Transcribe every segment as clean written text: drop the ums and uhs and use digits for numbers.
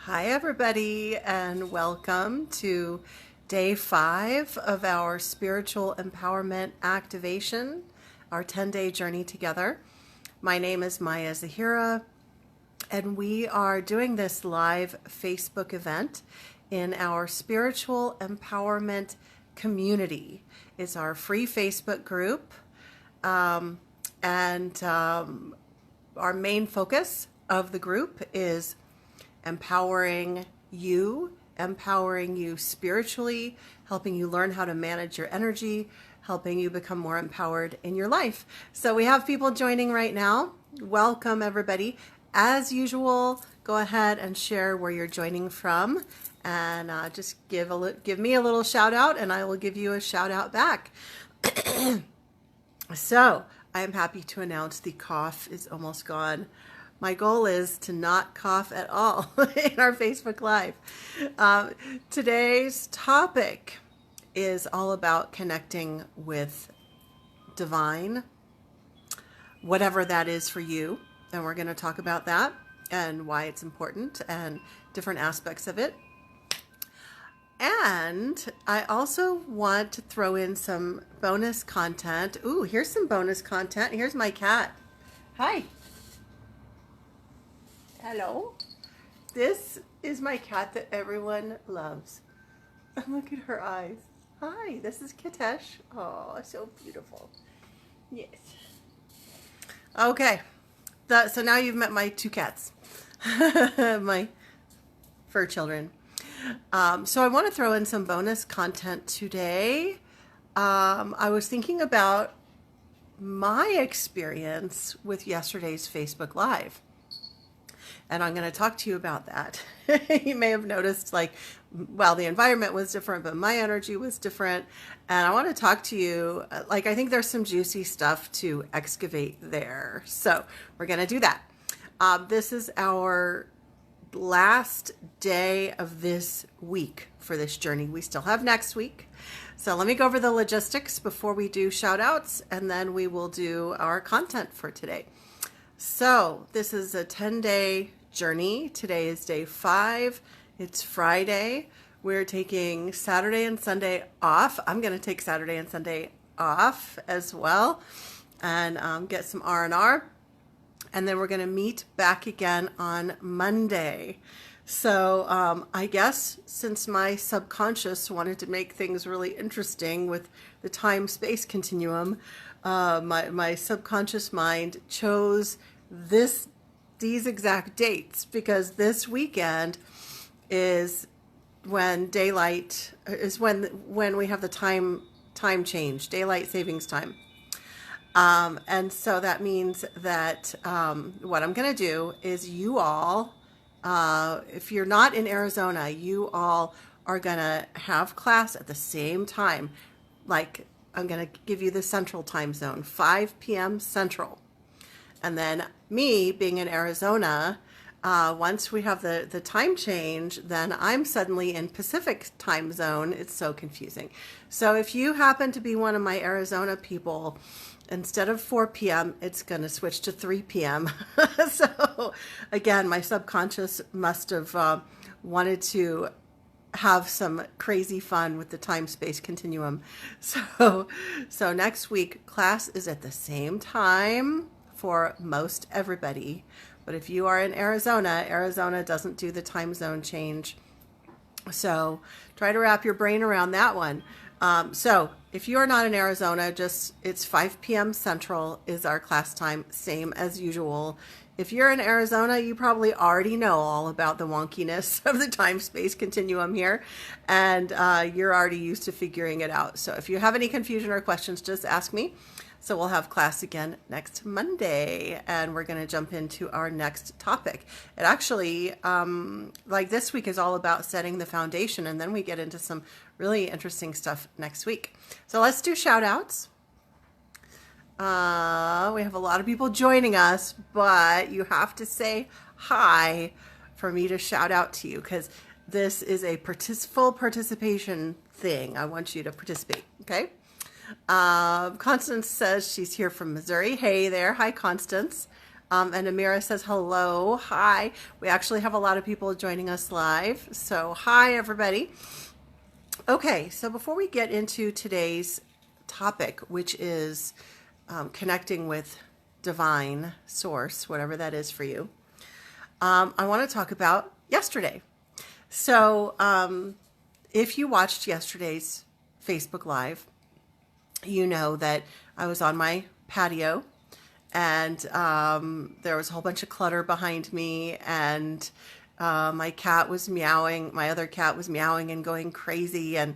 Hi, everybody, and welcome to day 5 of our spiritual empowerment activation, our 10-day journey together. My name is Maya Zahira, and we are doing this live Facebook event in our spiritual empowerment community. It's our free Facebook group, and our main focus of the group is empowering you spiritually, helping you learn how to manage your energy, helping you become more empowered in your life. So we have people joining right now. Welcome, everybody. As usual, go ahead and share where you're joining from, and just give me a little shout out, and I will give you a shout out back. So I am happy to announce the cough is almost gone. My goal is to not cough at all in our Facebook Live. Today's topic is all about connecting with divine, whatever that is for you. And we're going to talk about that and why it's important and different aspects of it. And I also want to throw in some bonus content. Ooh, here's some bonus content. Here's my cat. Hi. Hello. This is my cat that everyone loves. Look at her eyes. Hi, this is Kitesh. Oh, so beautiful. Yes. Okay. So now you've met my two cats. My fur children. So I want to throw in some bonus content today. I was thinking about my experience with yesterday's Facebook Live. And I'm going to talk to you about that. You may have noticed, the environment was different, but my energy was different. And I want to talk to you, I think there's some juicy stuff to excavate there. So we're going to do that. This is our last day of this week for this journey. We still have next week. So let me go over the logistics before we do shout outs, and then we will do our content for today. So this is a 10-day journey. Today is day 5. It's Friday. We're taking Saturday and Sunday off. I'm going to take Saturday and Sunday off as well and get some R&R. And then we're going to meet back again on Monday. So I guess since my subconscious wanted to make things really interesting with the time-space continuum, my subconscious mind chose these exact dates because this weekend is when when we have the time change, daylight savings time. And so that means that what I'm going to do is you all, if you're not in Arizona, you all are going to have class at the same time. I'm going to give you the central time zone, 5 p.m. Central. And then me being in Arizona, once we have the time change, then I'm suddenly in Pacific time zone. It's so confusing. So if you happen to be one of my Arizona people, instead of 4 p.m., it's going to switch to 3 p.m. So again, my subconscious must have wanted to have some crazy fun with the time-space continuum. So next week, class is at the same time for most everybody. But if you are in Arizona, Arizona doesn't do the time zone change. So try to wrap your brain around that one. So if you are not in Arizona, it's 5 p.m. Central is our class time, same as usual. If you're in Arizona, you probably already know all about the wonkiness of the time-space continuum here, and you're already used to figuring it out. So if you have any confusion or questions, just ask me. So we'll have class again next Monday, and we're going to jump into our next topic. It actually, this week is all about setting the foundation, and then we get into some really interesting stuff next week. So let's do shout outs. We have a lot of people joining us, but you have to say hi for me to shout out to you, because this is a full participation thing. I want you to participate, okay? Constance says she's here from Missouri. Hey there. Hi, Constance. And Amira says hello. Hi. We actually have a lot of people joining us live. So hi, everybody. Okay, so before we get into today's topic, which is connecting with divine source, whatever that is for you, I want to talk about yesterday. So if you watched yesterday's Facebook Live, you know that I was on my patio and there was a whole bunch of clutter behind me, and my cat was meowing. My other cat was meowing and going crazy, and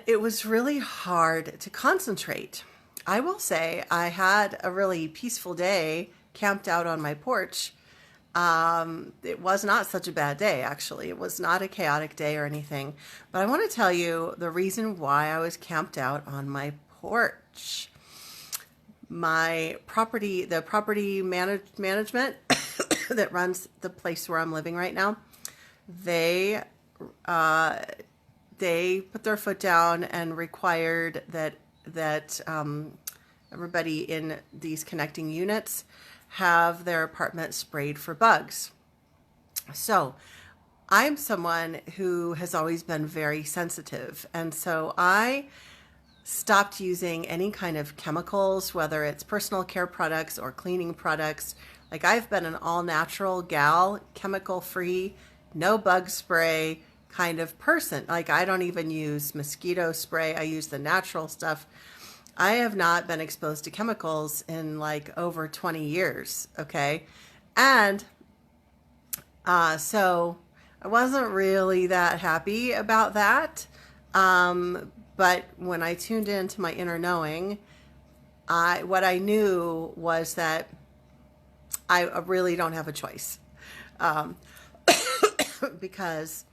it was really hard to concentrate. I will say I had a really peaceful day camped out on my porch. It was not such a bad day, actually. It was not a chaotic day or anything. But I want to tell you the reason why I was camped out on my porch. My property, the property management that runs the place where I'm living right now, they put their foot down and required that everybody in these connecting units have their apartment sprayed for bugs. So I'm someone who has always been very sensitive, and so I stopped using any kind of chemicals, whether it's personal care products or cleaning products. Like, I've been an all-natural gal, chemical-free, no bug spray kind of person. Like, I don't even use mosquito spray. I use the natural stuff. I have not been exposed to chemicals in like over 20 years, okay? And so I wasn't really that happy about that. But when I tuned into my inner knowing, what I knew was that I really don't have a choice. Because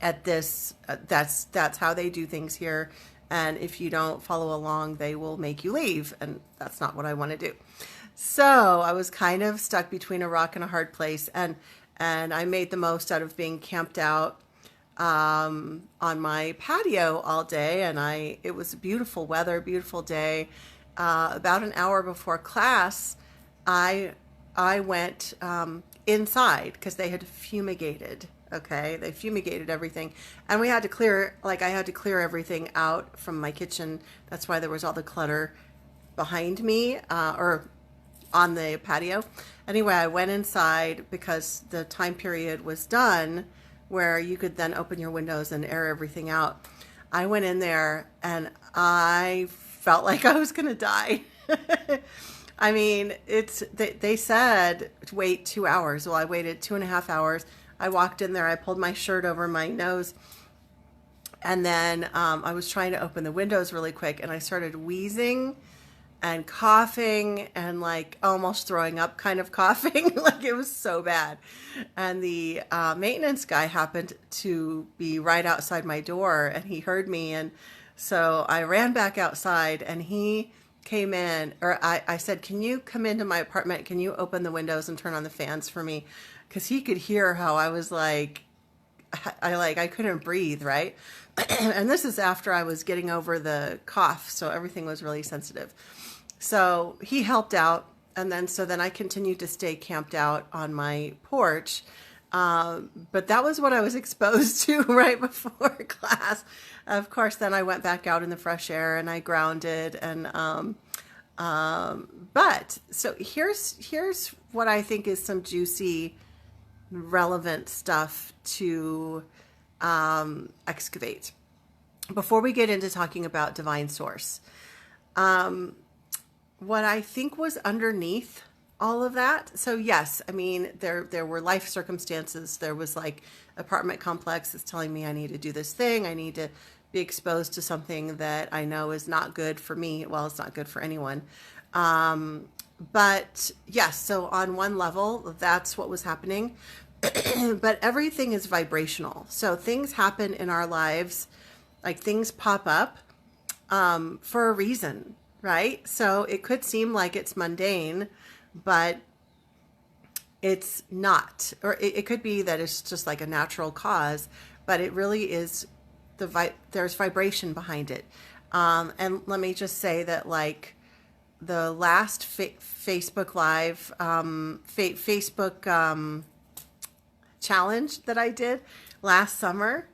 at this, that's how they do things here. And if you don't follow along, they will make you leave. And that's not what I want to do. So I was kind of stuck between a rock and a hard place. And I made the most out of being camped out on my patio all day. And it was beautiful weather, beautiful day. About an hour before class, I went inside because they had fumigated. Okay, they fumigated everything, and we had to clear, I had to clear everything out from my kitchen. That's why there was all the clutter behind me, or on the patio. Anyway, I went inside because the time period was done where you could then open your windows and air everything out. I went in there and I felt like I was going to die. I mean, they said wait 2 hours. Well, I waited 2.5 hours. I walked in there, I pulled my shirt over my nose, and then I was trying to open the windows really quick, and I started wheezing and coughing and like almost throwing up kind of coughing. Like, it was so bad. And the maintenance guy happened to be right outside my door, and he heard me, and so I ran back outside, and he came in, or I said, can you come into my apartment? Can you open the windows and turn on the fans for me? Because he could hear how I was I couldn't breathe, right? And this is after I was getting over the cough, so everything was really sensitive. So he helped out, and then I continued to stay camped out on my porch. But that was what I was exposed to right before class. Of course, then I went back out in the fresh air and I grounded, and but so here's what I think is some juicy, relevant stuff to excavate before we get into talking about divine source. What I think was underneath all of that. So yes, I mean, there were life circumstances. There was like apartment complex that's telling me I need to do this thing. I need to be exposed to something that I know is not good for me. Well, it's not good for anyone. But yes, so on one level, that's what was happening. But everything is vibrational. So things happen in our lives, like things pop up for a reason, right? So it could seem like it's mundane, but it's not. Or it could be that it's just like a natural cause, but it really is there's vibration behind it. And let me just say that, like, the last Facebook Live, Facebook challenge that I did last summer,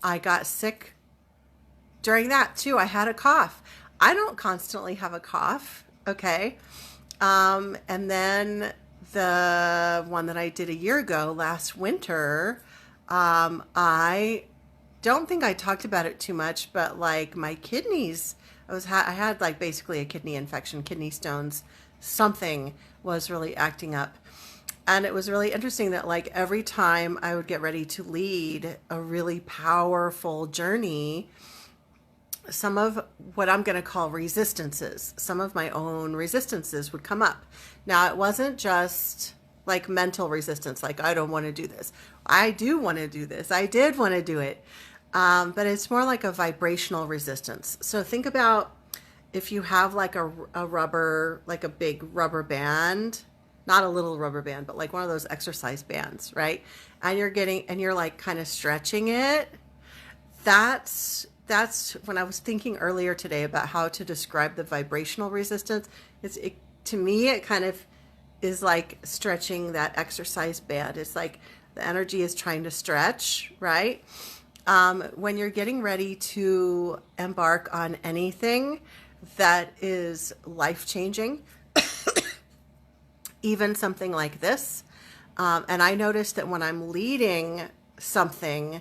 I got sick during that too. I had a cough. I don't constantly have a cough, okay? And then the one that I did a year ago, last winter, I don't think I talked about it too much, but like my kidneys, I had like basically a kidney infection, kidney stones, something was really acting up. And it was really interesting that like every time I would get ready to lead a really powerful journey, some of what I'm going to call resistances, some of my own resistances would come up. Now, it wasn't just like mental resistance, like I don't want to do this. I do want to do this. I did want to do it. But it's more like a vibrational resistance. So think about if you have like a rubber, like a big rubber band, not a little rubber band, but like one of those exercise bands, right? And you're like kind of stretching it. That's when I was thinking earlier today about how to describe the vibrational resistance. To me, it kind of is like stretching that exercise band. It's like the energy is trying to stretch, right? When you're getting ready to embark on anything that is life-changing, even something like this, and I noticed that when I'm leading something,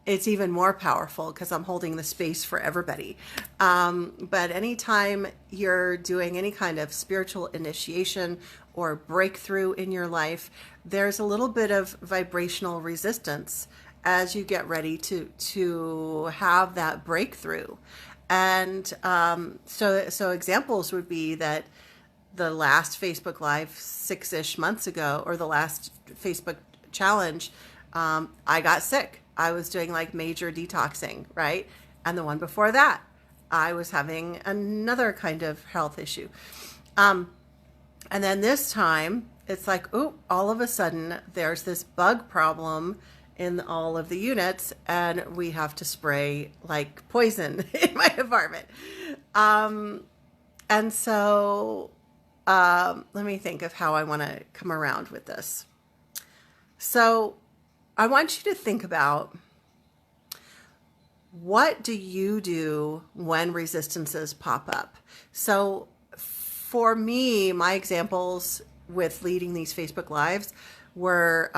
it's even more powerful because I'm holding the space for everybody. But anytime you're doing any kind of spiritual initiation or breakthrough in your life, there's a little bit of vibrational resistance as you get ready to have that breakthrough. And so examples would be that the last Facebook Live 6-ish months ago, or the last Facebook challenge, I got sick. I was doing like major detoxing, right? And the one before that, I was having another kind of health issue. And then this time, it's like, oh, all of a sudden, there's this bug problem in all of the units, and we have to spray like poison in my apartment. And so let me think of how I want to come around with this. So I want you to think about, what do you do when resistances pop up? So for me, my examples with leading these Facebook Lives were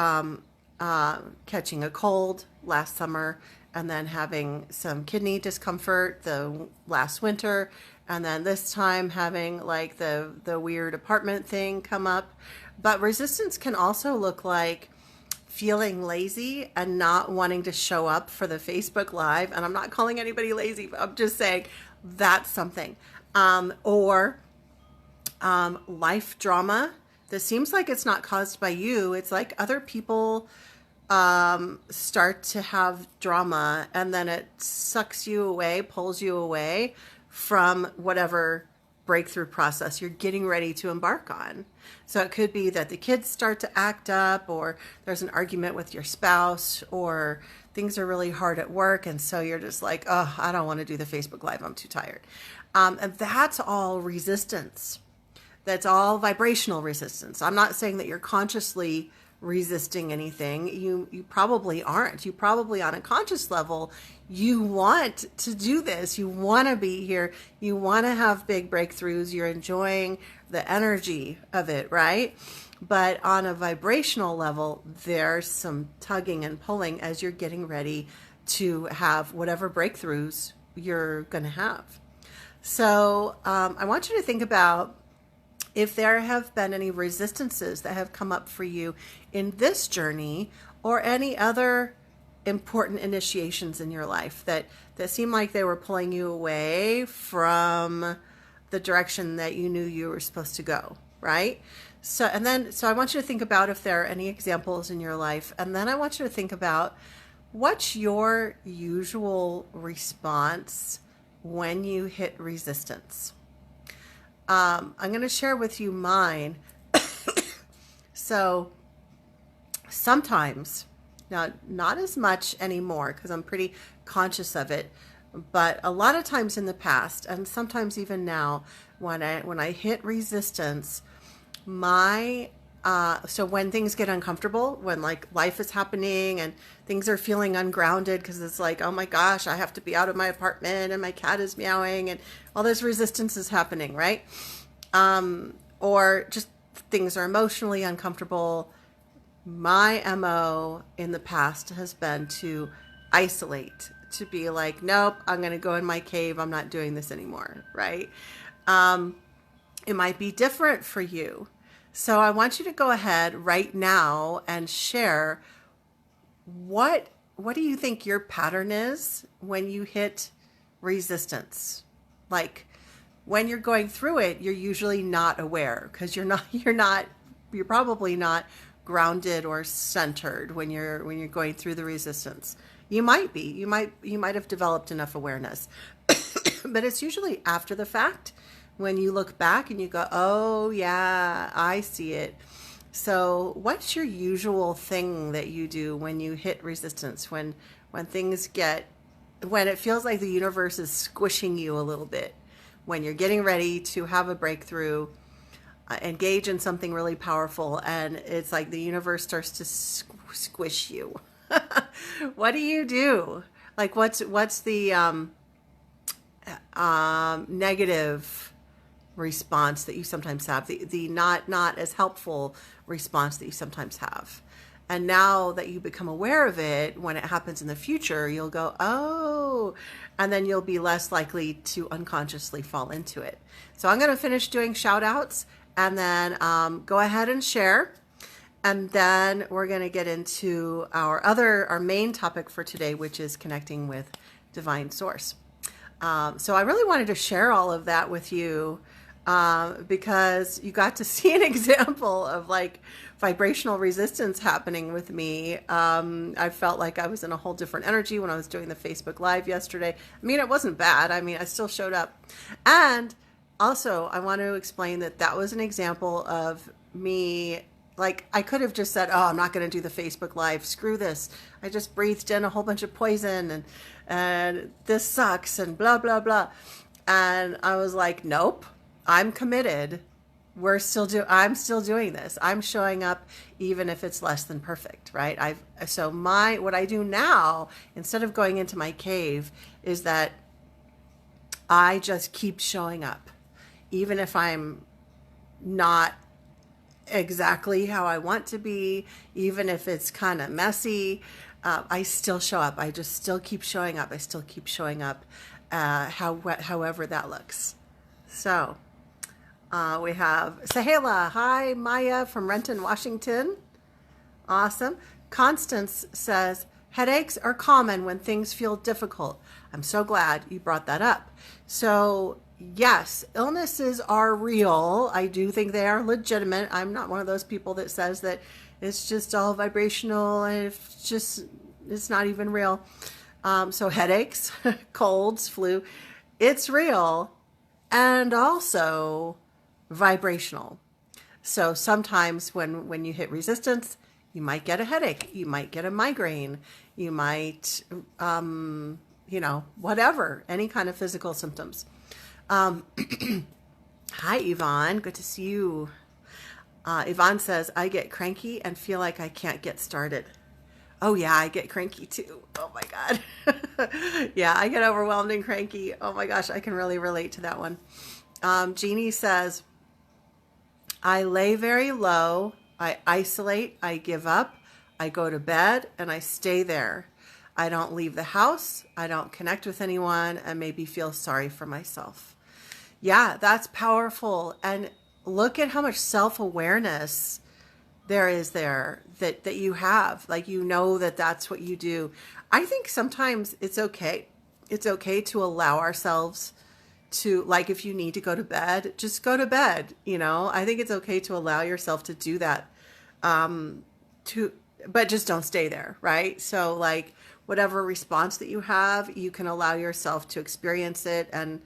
catching a cold last summer, and then having some kidney discomfort the last winter, and then this time having like the weird apartment thing come up. But resistance can also look like feeling lazy and not wanting to show up for the Facebook Live. And I'm not calling anybody lazy, but I'm just saying that's something. Or life drama that seems like it's not caused by you. It's like other people start to have drama, and then it sucks you away, pulls you away from whatever breakthrough process you're getting ready to embark on. So it could be that the kids start to act up, or there's an argument with your spouse, or things are really hard at work, and so you're just like, oh, I don't want to do the Facebook Live, I'm too tired. And that's all resistance. That's all vibrational resistance. I'm not saying that you're consciously resisting anything. You probably aren't. You probably, on a conscious level, you want to do this. You want to be here. You want to have big breakthroughs. You're enjoying the energy of it, right? But on a vibrational level, there's some tugging and pulling as you're getting ready to have whatever breakthroughs you're going to have. So I want you to think about if there have been any resistances that have come up for you in this journey, or any other important initiations in your life that seem like they were pulling you away from the direction that you knew you were supposed to go, right? So I want you to think about if there are any examples in your life, and then I want you to think about, what's your usual response when you hit resistance. I'm going to share with you mine. So sometimes, now not as much anymore because I'm pretty conscious of it, But a lot of times in the past, and sometimes even now, when I hit resistance, my so when things get uncomfortable, when like life is happening and things are feeling ungrounded because it's like, oh my gosh, I have to be out of my apartment and my cat is meowing and all this resistance is happening, right? Or just things are emotionally uncomfortable. My MO in the past has been to isolate, to be like, nope, I'm going to go in my cave. I'm not doing this anymore, right? It might be different for you. So I want you to go ahead right now and share what do you think your pattern is when you hit resistance? Like when you're going through it, you're usually not aware because you're probably not grounded or centered when you're going through the resistance. You might be. You might have developed enough awareness. But it's usually after the fact when you look back and you go, oh, yeah, I see it. So what's your usual thing that you do when you hit resistance, when when it feels like the universe is squishing you a little bit, when you're getting ready to have a breakthrough, engage in something really powerful, and it's like the universe starts to squish you? What do you do? Like what's the negative response that you sometimes have, the not as helpful response that you sometimes have? And now that you become aware of it, when it happens in the future, you'll go, oh, and then you'll be less likely to unconsciously fall into it. So I'm going to finish doing shout outs and then go ahead and share. And then we're going to get into our main topic for today, which is connecting with divine source. So I really wanted to share all of that with you because you got to see an example of like vibrational resistance happening with me. I felt like I was in a whole different energy when I was doing the Facebook Live yesterday. I mean, it wasn't bad. I mean, I still showed up. And also, I want to explain that was an example of me. Like, I could have just said, oh, I'm not going to do the Facebook Live. Screw this. I just breathed in a whole bunch of poison and this sucks and blah, blah, blah. And I was like, nope, I'm committed. I'm still doing this. I'm showing up even if it's less than perfect, right? What I do now, instead of going into my cave, is that I just keep showing up. Even if I'm not exactly how I want to be, even if it's kind of messy, I still show up. I just still keep showing up. I still keep showing up, however that looks. So we have Zahira. Hi, Maya from Renton, Washington. Awesome. Constance says, headaches are common when things feel difficult. I'm so glad you brought that up. So yes, illnesses are real. I do think they are legitimate. I'm not one of those people that says that it's just all vibrational and it's not even real. So headaches, colds, flu, it's real and also vibrational. So sometimes when you hit resistance, you might get a headache, you might get a migraine, you might, whatever, any kind of physical symptoms. Hi, Yvonne. Good to see you. Yvonne says, I get cranky and feel like I can't get started. Oh, yeah, I get cranky too. Oh, my God. Yeah, I get overwhelmed and cranky. Oh, my gosh, I can really relate to that one. Jeannie says, I lay very low. I isolate. I give up. I go to bed and I stay there. I don't leave the house. I don't connect with anyone and maybe feel sorry for myself. Yeah, that's powerful. And look at how much self-awareness there is there that you have. Like, you know that's what you do. I think sometimes it's okay. It's okay to allow ourselves to, like, if you need to go to bed, just go to bed. I think it's okay to allow yourself to do that. But just don't stay there, right? So like whatever response that you have, you can allow yourself to experience it and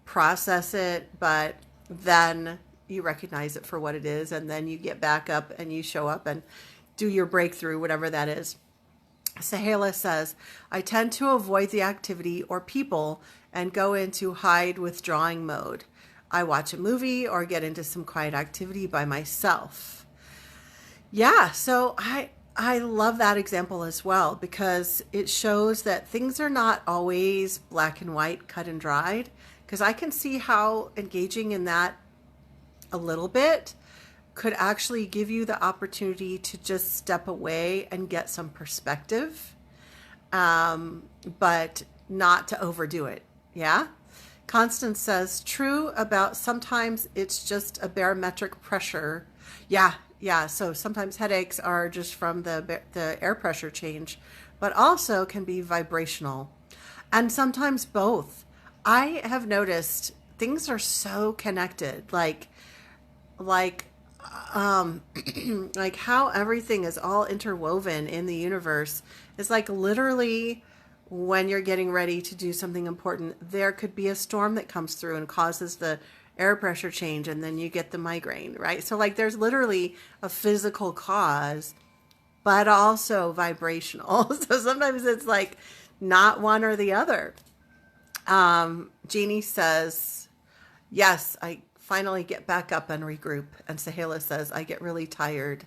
process it, but then you recognize it for what it is, and then you get back up and you show up and do your breakthrough, whatever that is. Sahela says, I tend to avoid the activity or people and go into hide withdrawing mode. I watch a movie or get into some quiet activity by myself. Yeah, so I love that example as well, because it shows that things are not always black and white, cut and dried, because I can see how engaging in that a little bit could actually give you the opportunity to just step away and get some perspective, but not to overdo it. Yeah. Constance says, true about sometimes it's just a barometric pressure. Yeah. Yeah. So sometimes headaches are just from the air pressure change, but also can be vibrational, and sometimes both. I have noticed things are so connected, like like how everything is all interwoven in the universe. It's like literally when you're getting ready to do something important, there could be a storm that comes through and causes the air pressure change, and then you get the migraine, right? So like there's literally a physical cause, but also vibrational. So sometimes it's like not one or the other. Jeannie says, yes, I finally get back up and regroup. And Sahela says, I get really tired.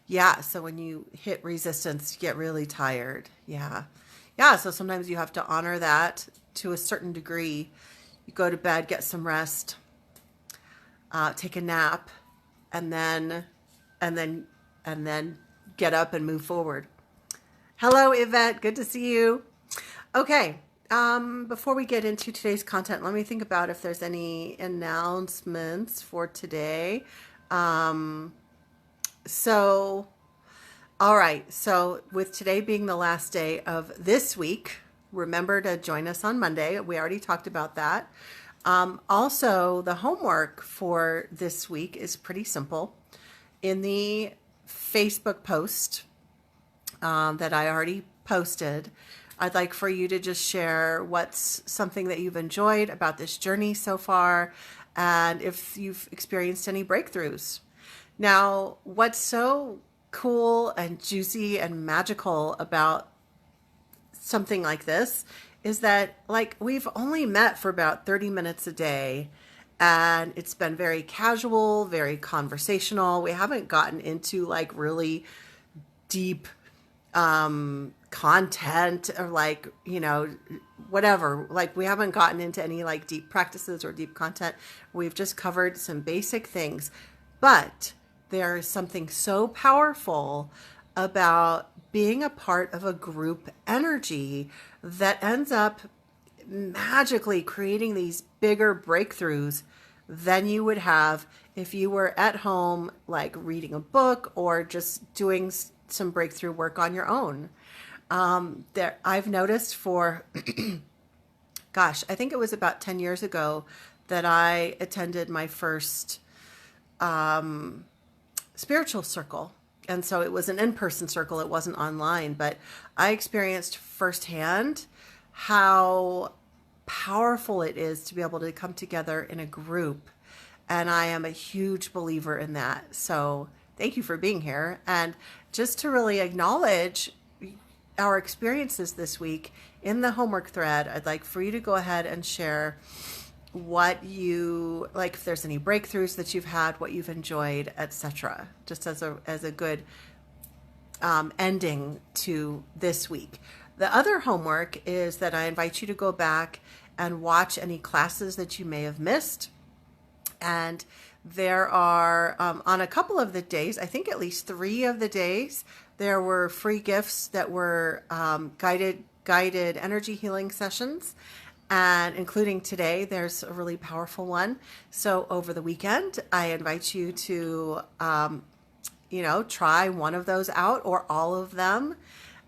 Yeah. So when you hit resistance, you get really tired. Yeah. Yeah. So sometimes you have to honor that to a certain degree. You go to bed, get some rest, take a nap, and then get up and move forward. Hello, Yvette. Good to see you. Okay. Before we get into today's content, let me think about if there's any announcements for today. All right. So with today being the last day of this week, remember to join us on Monday. We already talked about that. Also, the homework for this week is pretty simple. In the Facebook post that I already posted, I'd like for you to just share what's something that you've enjoyed about this journey so far, and if you've experienced any breakthroughs. Now, what's so cool and juicy and magical about something like this is that, like, we've only met for about 30 minutes a day, and it's been very casual, very conversational. We haven't gotten into like really deep content or like, whatever. Like we haven't gotten into any like deep practices or deep content. We've just covered some basic things, but there is something so powerful about being a part of a group energy that ends up magically creating these bigger breakthroughs than you would have if you were at home, like reading a book or just doing some breakthrough work on your own. I've noticed for, gosh, I think it was about 10 years ago that I attended my first spiritual circle. And so it was an in-person circle. It wasn't online, but I experienced firsthand how powerful it is to be able to come together in a group. And I am a huge believer in that. So thank you for being here. And just to really acknowledge our experiences this week in the homework thread, I'd like for you to go ahead and share what you like, if there's any breakthroughs that you've had, what you've enjoyed, etc. Just as a good ending to this week. The other homework is that I invite you to go back and watch any classes that you may have missed. And there are, on a couple of the days, I think at least 3 of the days, there were free gifts that were guided energy healing sessions. And including today, there's a really powerful one. So over the weekend, I invite you to, try one of those out or all of them,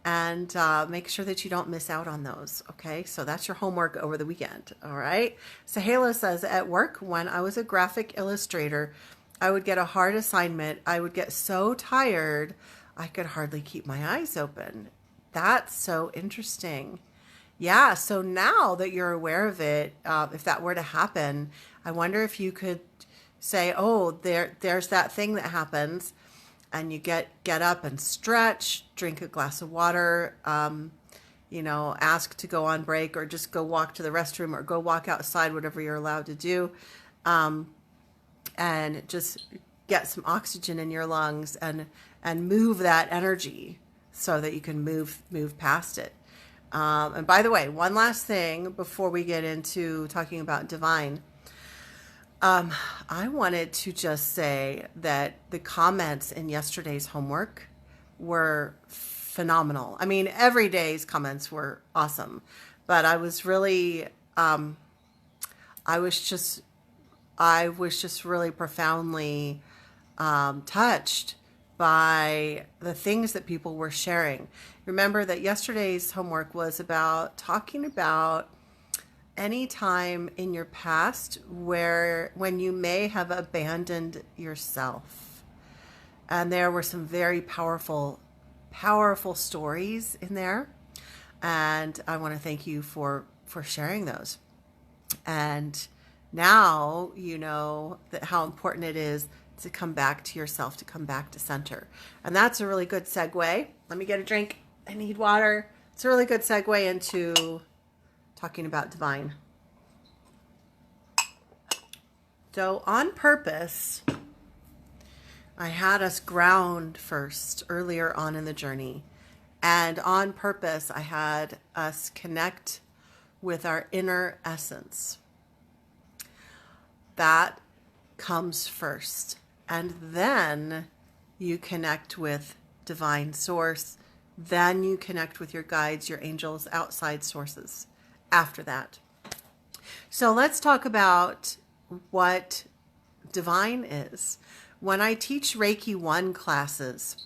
and make sure that you don't miss out on those. Okay, so that's your homework over the weekend. All right. Sahela says, at work, when I was a graphic illustrator, I would get a hard assignment. I would get so tired, I could hardly keep my eyes open. That's so interesting. Yeah, so now that you're aware of it, if that were to happen, I wonder if you could say, oh, there's that thing that happens. and you get up and stretch, drink a glass of water, ask to go on break, or just go walk to the restroom, or go walk outside, whatever you're allowed to do, and just get some oxygen in your lungs and move that energy so that you can move past it. And by the way, one last thing before we get into talking about divine. I wanted to just say that the comments in yesterday's homework were phenomenal. I mean, every day's comments were awesome, but I was really, I was just really profoundly touched by the things that people were sharing. Remember that yesterday's homework was about talking about any time in your past when you may have abandoned yourself. And there were some very powerful stories in there. And I want to thank you for sharing those. And now you know that how important it is to come back to yourself, to come back to center. And that's a really good segue. Let me get a drink. I need water. It's a really good segue into talking about divine. So on purpose, I had us ground first earlier on in the journey. And on purpose, I had us connect with our inner essence. That comes first. And then you connect with divine source. Then you connect with your guides, your angels, outside sources after that. So let's talk about what divine is. When I teach Reiki 1 classes,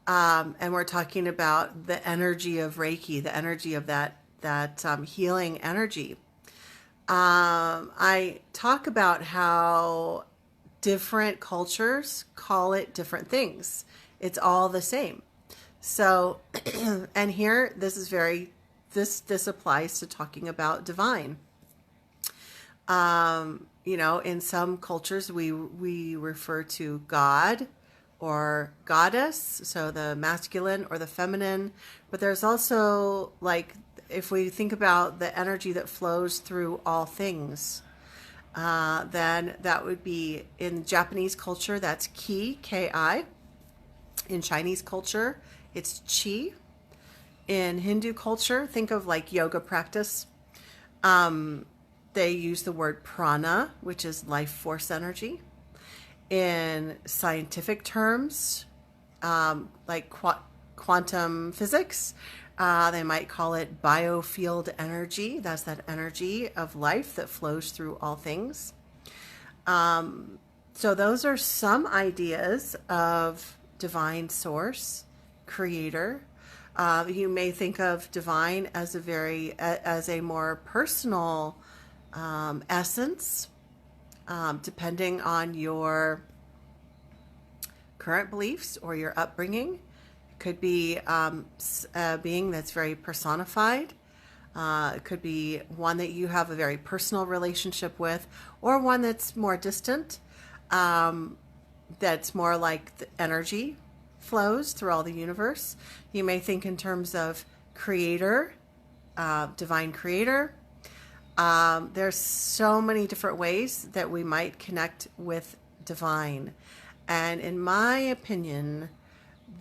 and we're talking about the energy of Reiki, the energy of that healing energy, I talk about how different cultures call it different things. It's all the same. So, and here, this applies to talking about divine. In some cultures, we refer to God or goddess, so the masculine or the feminine. But there's also, like, if we think about the energy that flows through all things, then that would be, in Japanese culture, that's ki, Ki. In Chinese culture, it's chi. In Hindu culture, think of like yoga practice. They use the word prana, which is life force energy. In scientific terms, like quantum physics, they might call it biofield energy. That's that energy of life that flows through all things. So those are some ideas of divine source, creator. You may think of divine as a more personal essence, depending on your current beliefs or your upbringing. It could be a being that's very personified. It could be one that you have a very personal relationship with, or one that's more distant, that's more like the energy flows through all the universe. You may think in terms of creator, divine creator. There's so many different ways that we might connect with divine. And in my opinion,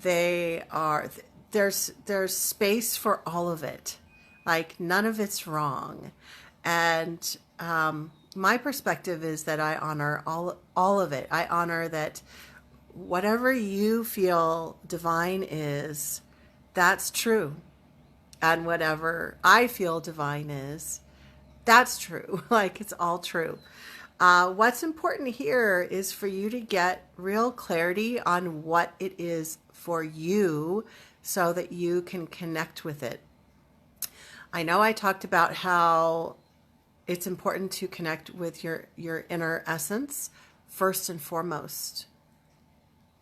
there's space for all of it. Like, none of it's wrong. And my perspective is that I honor all of it. I honor that whatever you feel divine is, that's true. And whatever I feel divine is, that's true. Like, it's all true. What's important here is for you to get real clarity on what it is for you so that you can connect with it. I know I talked about how it's important to connect with your inner essence first and foremost.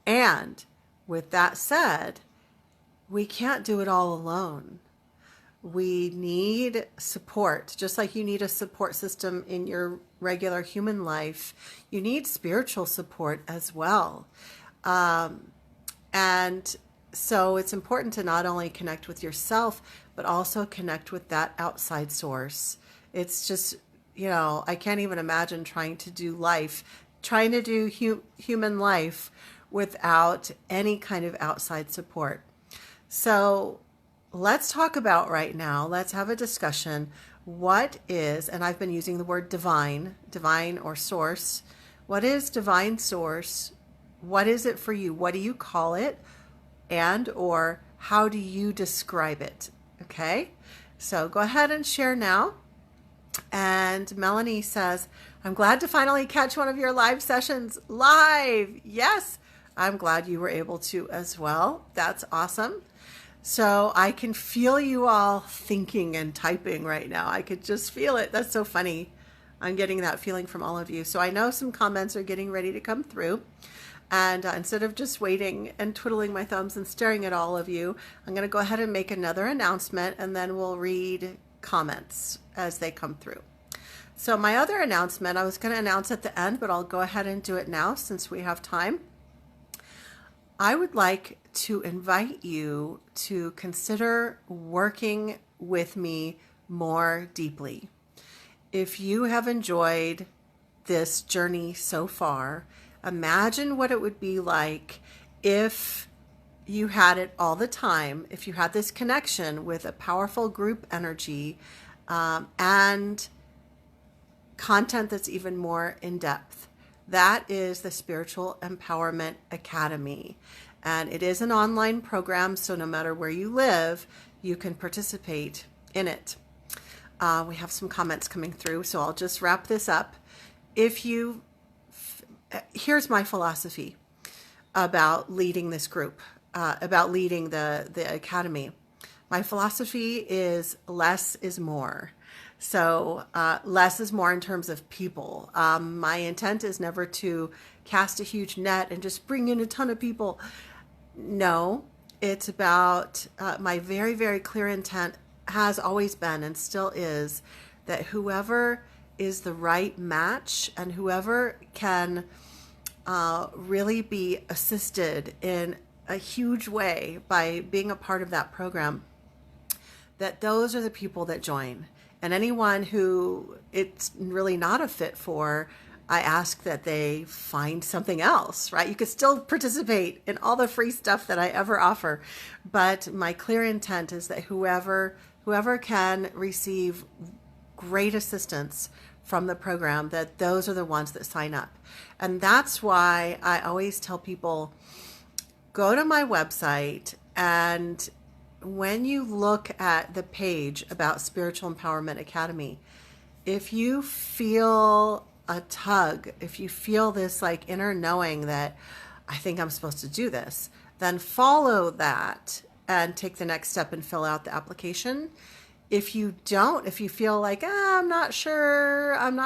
And with that said, we can't do it all alone. We need support. Just like you need a support system in your regular human life, you need spiritual support as well. And so it's important to not only connect with yourself, but also connect with that outside source. It's just, I can't even imagine trying to do human life without any kind of outside support. So let's talk about right now, let's have a discussion. What is, and I've been using the word divine or source. What is divine source? What is it for you? What do you call it? And or how do you describe it? Okay, so go ahead and share now. And Melanie says, I'm glad to finally catch one of your live sessions live. Yes, I'm glad you were able to as well. That's awesome. So I can feel you all thinking and typing right now. I could just feel it. That's so funny. I'm getting that feeling from all of you. So I know some comments are getting ready to come through. And instead of just waiting and twiddling my thumbs and staring at all of you, I'm going to go ahead and make another announcement, and then we'll read comments as they come through. So my other announcement, I was going to announce at the end, but I'll go ahead and do it now since we have time. I would like to invite you to consider working with me more deeply. If you have enjoyed this journey so far, imagine what it would be like if you had it all the time, if you had this connection with a powerful group energy and content that's even more in depth. That is the Spiritual Empowerment Academy. And it is an online program, so no matter where you live, you can participate in it. We have some comments coming through, so I'll just wrap this up. Here's my philosophy about leading this group, about leading the academy. My philosophy is less is more. So less is more in terms of people. My intent is never to cast a huge net and just bring in a ton of people. No, it's about my very, very clear intent has always been and still is that whoever is the right match and whoever can really be assisted in a huge way by being a part of that program, that those are the people that join. And anyone who it's really not a fit for, I ask that they find something else, right? You could still participate in all the free stuff that I ever offer. But my clear intent is that whoever can receive great assistance from the program, that those are the ones that sign up. And that's why I always tell people, go to my website, and when you look at the page about Spiritual Empowerment Academy, if you feel a tug, if you feel this like inner knowing that I think I'm supposed to do this, then follow that and take the next step and fill out the application. If you don't, if you feel like, I'm not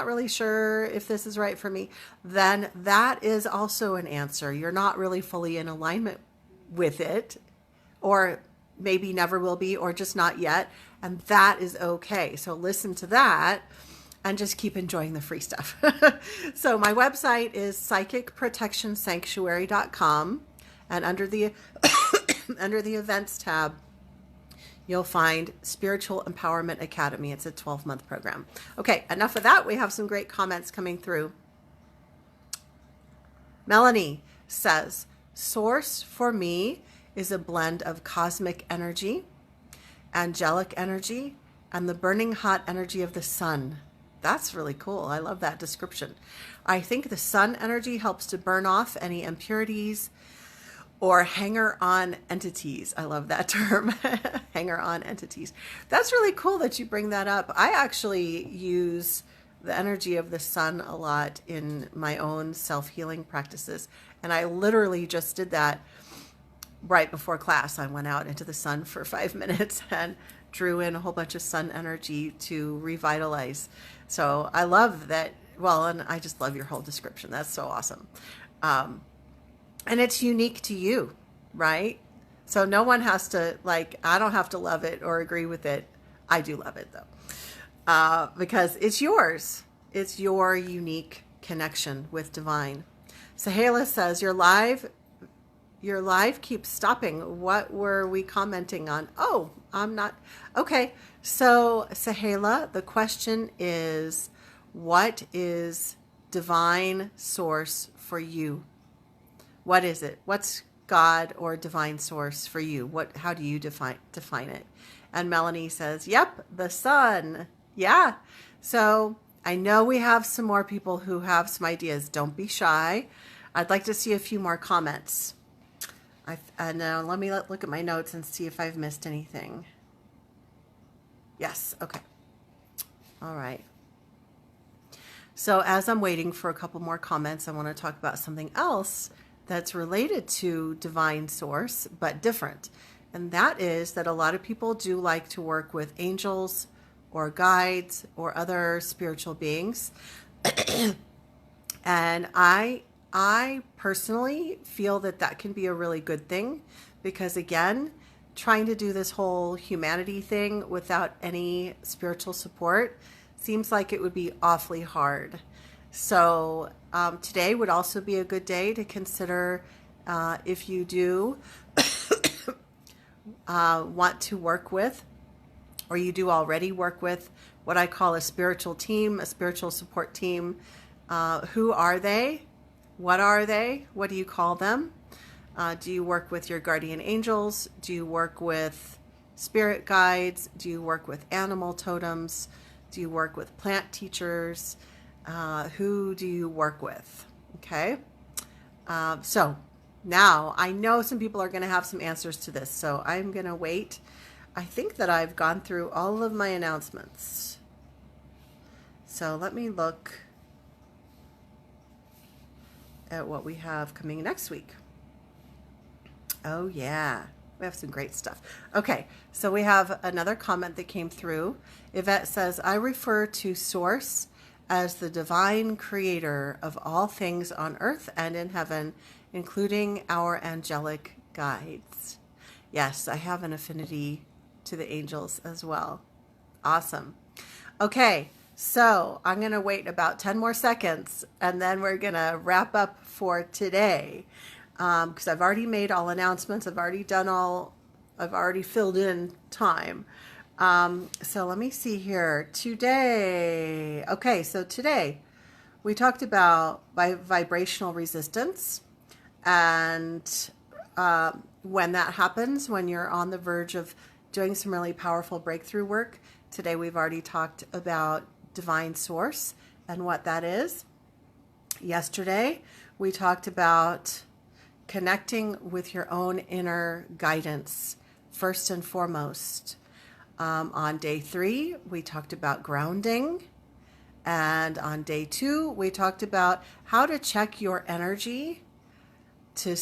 really sure if this is right for me, then that is also an answer. You're not really fully in alignment with it, or maybe never will be, or just not yet. And that is okay. So listen to that and just keep enjoying the free stuff. So my website is psychicprotectionsanctuary.com. And under the under the events tab, you'll find Spiritual Empowerment Academy. It's a 12-month program. Okay, enough of that. We have some great comments coming through. Melanie says, source for me is a blend of cosmic energy, angelic energy, and the burning hot energy of the sun. That's really cool. I love that description. I think the sun energy helps to burn off any impurities or hanger-on entities. I love that term, hanger-on entities. That's really cool that you bring that up. I actually use the energy of the sun a lot in my own self-healing practices. And I literally just did that right before class. I went out into the sun for 5 minutes and drew in a whole bunch of sun energy to revitalize. So I love that. Well, and I just love your whole description. That's so awesome. And it's unique to you, right? So no one has to, I don't have to love it or agree with it. I do love it though, because it's yours. It's your unique connection with divine. Zahira says, your live your live keeps stopping. What were we commenting on? Oh, I'm not. Okay. So, Zahira, the question is, what is divine source for you? What is it? What's God or divine source for you? How do you define it? And Melanie says, "Yep, the sun." Yeah. So, I know we have some more people who have some ideas. Don't be shy. I'd like to see a few more comments. Let me look at my notes and see if I've missed anything. Yes. Okay. All right. So as I'm waiting for a couple more comments, I want to talk about something else that's related to divine source, but different. And that is that a lot of people do like to work with angels or guides or other spiritual beings. And I personally feel that that can be a really good thing because, again, trying to do this whole humanity thing without any spiritual support seems like it would be awfully hard. So today would also be a good day to consider if you do want to work with, or you do already work with, what I call a spiritual team, a spiritual support team. Who are they? What are they? What do you call them? Do you work with your guardian angels? Do you work with spirit guides? Do you work with animal totems? Do you work with plant teachers? Who do you work with? Okay. So now I know some people are going to have some answers to this, so I'm going to wait. I think that I've gone through all of my announcements. So let me look at what we have coming next week. Oh yeah, we have some great stuff. Okay, so we have another comment that came through. Yvette says, I refer to Source as the divine creator of all things on earth and in heaven, including our angelic guides. Yes, I have an affinity to the angels as well. Awesome. Okay, so I'm going to wait about 10 more seconds and then we're going to wrap up for today. Because I've already made all announcements. I've already filled in time. So let me see here. Today, okay, so today we talked about vibrational resistance and when that happens, when you're on the verge of doing some really powerful breakthrough work. Today we've already talked about divine source and what that is. Yesterday we talked about connecting with your own inner guidance, first and foremost. On day 3, we talked about grounding. And on day 2, we talked about how to check your energy to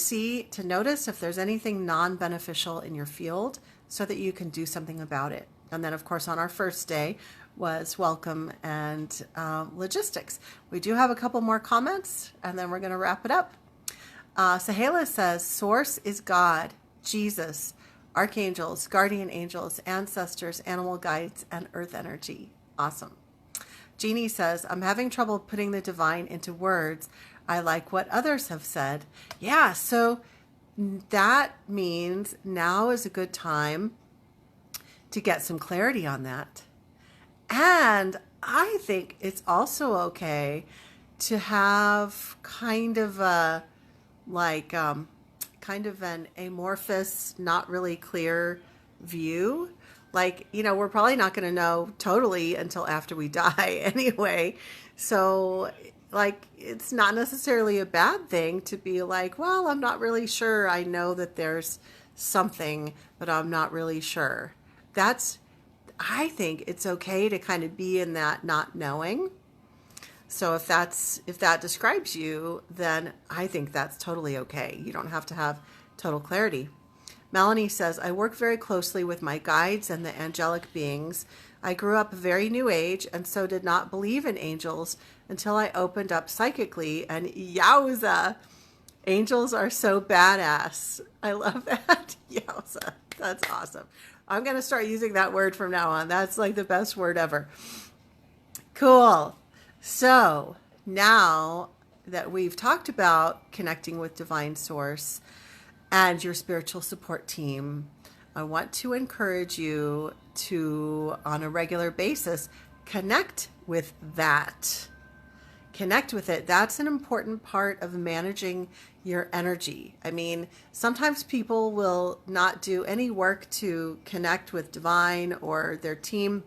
notice if there's anything non-beneficial in your field so that you can do something about it. And then, of course, on our first day was welcome and logistics. We do have a couple more comments, and then we're going to wrap it up. Zahira says, Source is God, Jesus, archangels, guardian angels, ancestors, animal guides, and earth energy. Awesome. Jeannie says, I'm having trouble putting the divine into words. I like what others have said. Yeah, so that means now is a good time to get some clarity on that. And I think it's also okay to have kind of an amorphous, not really clear view. Like, we're probably not going to know totally until after we die anyway. So, it's not necessarily a bad thing to be like, well, I'm not really sure. I know that there's something, but I'm not really sure. I think it's okay to kind of be in that not knowing. So if that describes you, then I think that's totally okay. You don't have to have total clarity. Melanie says, I work very closely with my guides and the angelic beings. I grew up very new age and so did not believe in angels until I opened up psychically, and yowza, angels are so badass. I love that. Yowza. That's awesome. I'm going to start using that word from now on. That's like the best word ever. Cool. So now that we've talked about connecting with divine source, and your spiritual support team, I want to encourage you to, on a regular basis, connect with that. Connect with it. That's an important part of managing your energy. I mean, sometimes people will not do any work to connect with divine or their team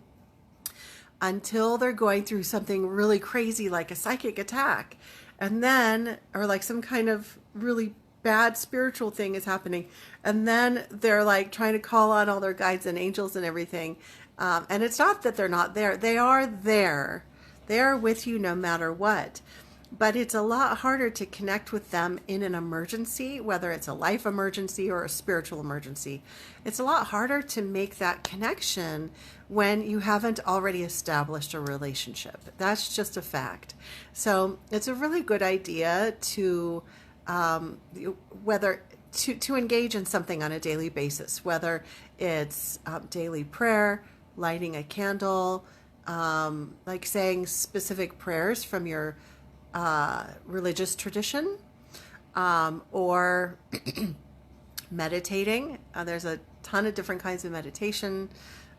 until they're going through something really crazy like a psychic attack. And then, or like some kind of really bad spiritual thing is happening. And then they're like trying to call on all their guides and angels and everything. And it's not that they're not there. They are there. They are with you no matter what. But it's a lot harder to connect with them in an emergency, whether it's a life emergency or a spiritual emergency. It's a lot harder to make that connection when you haven't already established a relationship. That's just a fact. So it's a really good idea to to engage in something on a daily basis, whether it's daily prayer, lighting a candle, like saying specific prayers from your religious tradition, or meditating. There's a ton of different kinds of meditation,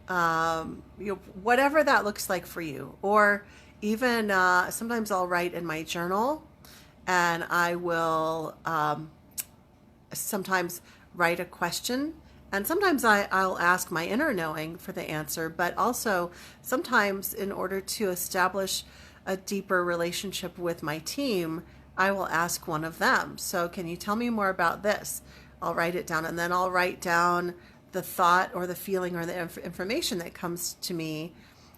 whatever that looks like for you. Or even sometimes I'll write in my journal, and I will sometimes write a question. And sometimes I'll ask my inner knowing for the answer, but also sometimes in order to establish a deeper relationship with my team, I will ask one of them. So can you tell me more about this? I'll write it down, and then I'll write down the thought or the feeling or the information that comes to me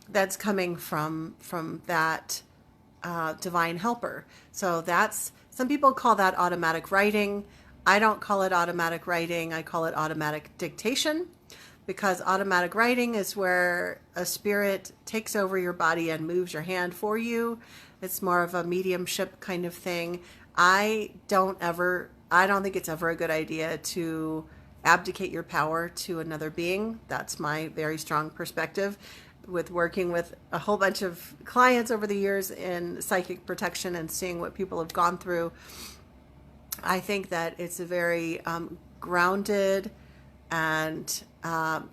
that's coming from that divine helper. So that's, some people call that automatic writing. I don't call it automatic writing. I call it automatic dictation, because automatic writing is where a spirit takes over your body and moves your hand for you. It's more of a mediumship kind of thing. I don't think it's ever a good idea to abdicate your power to another being. That's my very strong perspective. With working with a whole bunch of clients over the years in psychic protection and seeing what people have gone through, I think that it's a very grounded and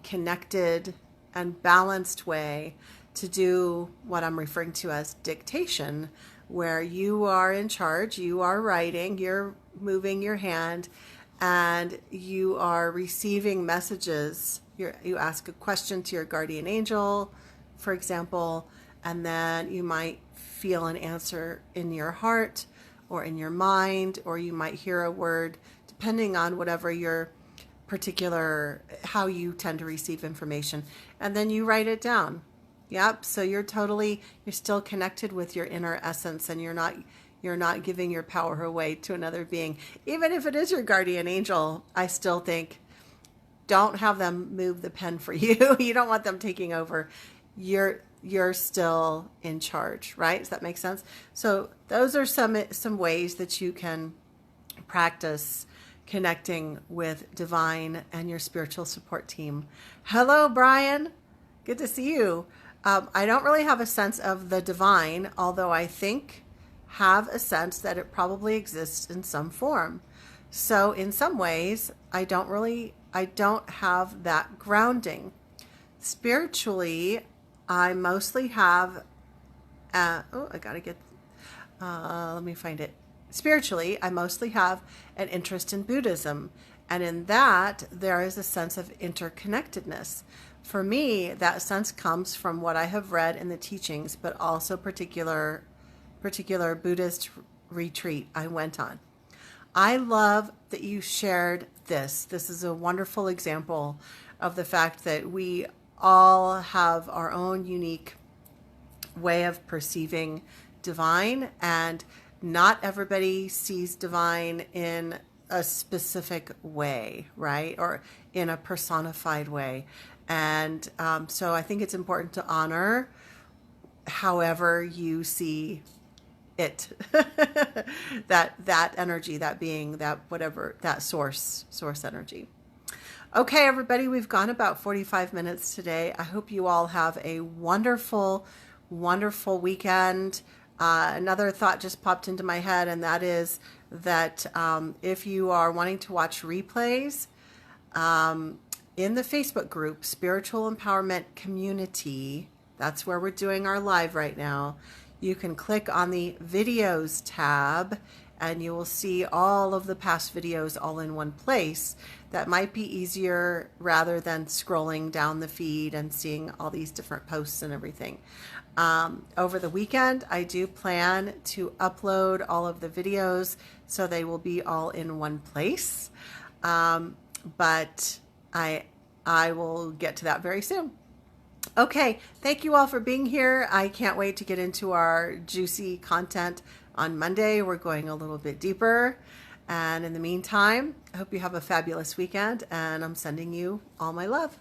connected and balanced way to do what I'm referring to as dictation, where you are in charge, you are writing, you're moving your hand, and you are receiving messages. You ask a question to your guardian angel, for example, and then you might feel an answer in your heart or in your mind, or you might hear a word, depending on whatever your particular, how you tend to receive information, and then you write it down. Yep. So you're still connected with your inner essence, and you're not giving your power away to another being. Even if it is your guardian angel, I still think don't have them move the pen for you. You don't want them taking over. You're still in charge, right? Does that make sense? So those are some ways that you can practice connecting with divine and your spiritual support team. Hello, Brian. Good to see you. I don't really have a sense of the divine, although I have a sense that it probably exists in some form. So in some ways, I don't have that grounding. Spiritually, I mostly have, let me find it. Spiritually, I mostly have an interest in Buddhism, and in that, there is a sense of interconnectedness. For me, that sense comes from what I have read in the teachings, but also particular Buddhist retreat I went on. I love that you shared this. This is a wonderful example of the fact that we all have our own unique way of perceiving divine, and not everybody sees divine in a specific way, right? Or in a personified way. And so I think it's important to honor however you see it, that energy, that being, that whatever, that source energy. Okay, everybody, we've gone about 45 minutes today. I hope you all have a wonderful, wonderful weekend. Another thought just popped into my head, and that is that if you are wanting to watch replays, in the Facebook group, Spiritual Empowerment Community, that's where we're doing our live right now. You can click on the videos tab and you will see all of the past videos all in one place. That might be easier rather than scrolling down the feed and seeing all these different posts and everything. Over the weekend, I do plan to upload all of the videos so they will be all in one place. But I will get to that very soon. Okay, thank you all for being here. I can't wait to get into our juicy content on Monday. We're going a little bit deeper. And in the meantime, I hope you have a fabulous weekend, and I'm sending you all my love.